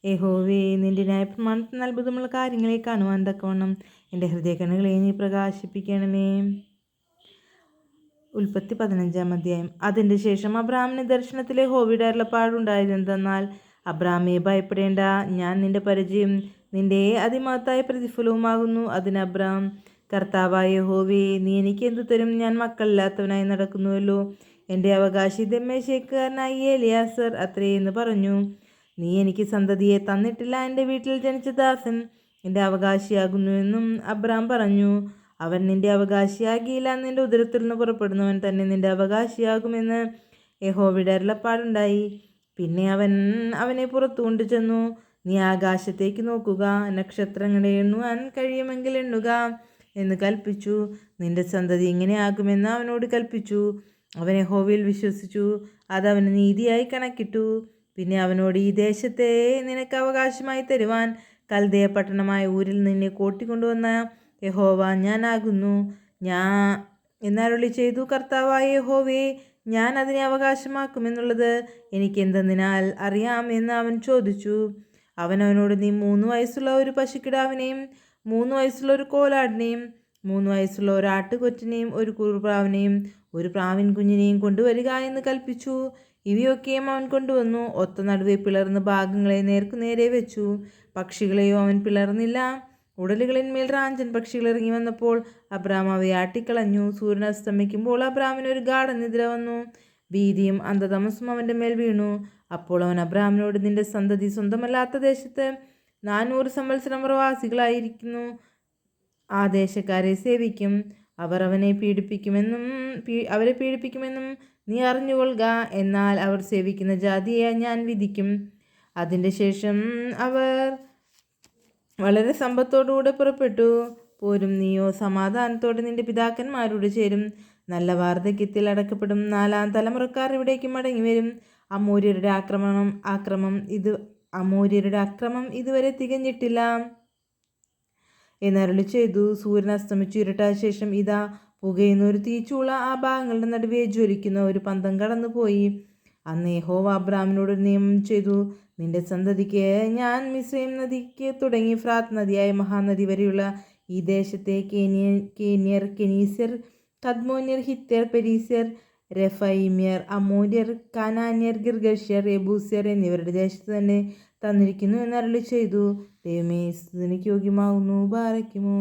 യഹോവേ, നിന്റെ ന്യായപ്രമാണത്തിന് അത്ഭുതമുള്ള കാര്യങ്ങളെ കാണുവാൻ തക്കവണ്ണം എൻ്റെ ഹൃദയകണ്ണുകളെ നീ പ്രകാശിപ്പിക്കണമേ. ഉൽപ്പത്തി 15-ാം അധ്യായം. അതിൻ്റെ ശേഷം അബ്രാമിന് ദർശനത്തിലെ യഹോവയുടെ അരുളപ്പാടുണ്ടായതെന്തെന്നാൽ, അബ്രാമേ, ഭയപ്പെടേണ്ട, ഞാൻ നിന്റെ പരിചയം നിന്റെ അതിമഹത്തായ പ്രതിഫലവുമാകുന്നു. അതിന് അബ്രാം, കർത്താവായ യഹോവേ, നീ എനിക്ക് എന്തു തരും? ഞാൻ മക്കളില്ലാത്തവനായി നടക്കുന്നുവല്ലോ. എൻ്റെ അവകാശി ദമ്മേശേക്കുകാരനായി എലിയാസർ അത്രേ എന്ന് പറഞ്ഞു. നീ എനിക്ക് സന്തതിയെ തന്നിട്ടില്ല. എൻ്റെ വീട്ടിൽ ജനിച്ച ദാസൻ എൻ്റെ അവകാശിയാകുന്നുവെന്നും അബ്രാം പറഞ്ഞു. അവൻ നിന്റെ അവകാശിയാകിയില്ല, നിന്റെ ഉദരത്തിൽ നിന്ന് പുറപ്പെടുന്നവൻ തന്നെ നിന്റെ അവകാശിയാകുമെന്ന് യഹോവയുടെ അരുളപ്പാടുണ്ടായി. പിന്നെ അവൻ അവനെ പുറത്തു കൊണ്ടുചെന്നു. നീ ആകാശത്തേക്ക് നോക്കുക, നക്ഷത്രങ്ങളെ എണ്ണുവാൻ കഴിയുമെങ്കിൽ എണ്ണുക എന്ന് കൽപ്പിച്ചു. നിന്റെ സന്തതി ഇങ്ങനെയാകുമെന്ന് അവനോട് കൽപ്പിച്ചു. അവൻ യഹോവയിൽ വിശ്വസിച്ചു, അത് അവന് നീതിയായി കണക്കിട്ടു. പിന്നെ അവനോട്, ഈ ദേശത്തെ നിനക്ക് അവകാശമായി തരുവാൻ കൽദയ പട്ടണമായ ഊരിൽ നിന്നെ കൂട്ടിക്കൊണ്ടുവന്ന യഹോവ ഞാനാകുന്നു എന്നരുളി ചെയ്തു. കർത്താവായ യഹോവേ, ഞാൻ അതിനെ അവകാശമാക്കുമെന്നുള്ളത് എനിക്ക് എന്തെന്നാൽ അറിയാം എന്ന് അവൻ ചോദിച്ചു. അവനോട്, നീ 3 വയസ്സുള്ള ഒരു പശുക്കിടാവിനെയും 3 വയസ്സുള്ള ഒരു കോലാടിനെയും 3 വയസ്സുള്ള ഒരു ആട്ടുകൊറ്റനെയും ഒരു കുറുപ്രാവിനെയും ഒരു പ്രാവിൻ കുഞ്ഞിനെയും കൊണ്ടുവരിക എന്ന് കൽപ്പിച്ചു. ഇവയൊക്കെയും അവൻ കൊണ്ടുവന്നു. ഒത്ത നടുവെ പിളർന്ന് ഭാഗങ്ങളെ നേർക്കുനേരെ വെച്ചു. പക്ഷികളെയോ അവൻ പിളർന്നില്ല. ഉടലുകളിന്മേൽ റാഞ്ചൻ പക്ഷികൾ ഇറങ്ങി വന്നപ്പോൾ അബ്രാം അവയെ ആട്ടിക്കളഞ്ഞു. സൂര്യൻ അസ്തമിക്കുമ്പോൾ അബ്രാമിന് ഒരു ഗാഢനിദ്ര വന്നു. ഭീതിയും അന്ധതമസും അവൻ്റെ മേൽ വീണു. അപ്പോൾ അവൻ അബ്രാമിനോട്, നിന്റെ സന്തതി സ്വന്തമല്ലാത്ത ദേശത്ത് 400 സംവത്സരം പ്രവാസികളായിരിക്കുന്നു. ആ ദേശക്കാരെ സേവിക്കും. അവർ അവരെ പീഡിപ്പിക്കുമെന്നും നീ അറിഞ്ഞുകൊള്ളുക. എന്നാൽ അവർ സേവിക്കുന്ന ജാതിയെ ഞാൻ വിധിക്കും. അതിൻ്റെ ശേഷം അവർ വളരെ സമ്പത്തോടുകൂടെ പുറപ്പെട്ടു പോരും. നീയോ സമാധാനത്തോടെ നിന്റെ പിതാക്കന്മാരോട് ചേരും. നല്ല വാർദ്ധക്യത്തിൽ അടക്കപ്പെടും. 4-ാം തലമുറക്കാർ ഇവിടേക്ക് മടങ്ങി വരും. അമോര്യരുടെ അക്രമം ഇതുവരെ തികഞ്ഞിട്ടില്ല എന്നരുളി ചെയ്തു. സൂര്യൻ അസ്തമിച്ചു ഇരുട്ടായ ശേഷം ഇതാ, പുകയുന്ന ഒരു തീച്ചൂള ആ ഭാഗങ്ങളുടെ നടുവെ ജ്വലിക്കുന്ന ഒരു പന്തം കടന്നുപോയി. അന്ന് യഹോവ അബ്രാമിനോട് ഒരു നിയമം ചെയ്തു. നിന്റെ സന്തതിക്ക് ഞാൻ മിസ്രയീം നദിക്ക് തുടങ്ങി ഫ്രാത്ത് നദിയായ മഹാനദി വരെയുള്ള ഈ ദേശത്തെ കേന്യർ, കെനീസ്യർ, കദ്മോന്യർ, ഹിത്യർ, പെരീസ്യർ, രഫയീമ്യർ, അമോര്യർ, കാനാന്യർ, ഗിർഗശ്യർ, യെബൂസ്യർ എന്നിവരുടെ ദേശത്ത് തന്നെ തന്നിരിക്കുന്നു എന്നരുളി ചെയ്തു. ദൈവമേ, സ്തുതിക്ക് യോഗ്യമാകുന്നു. ബാറയ്ക്കുമോ.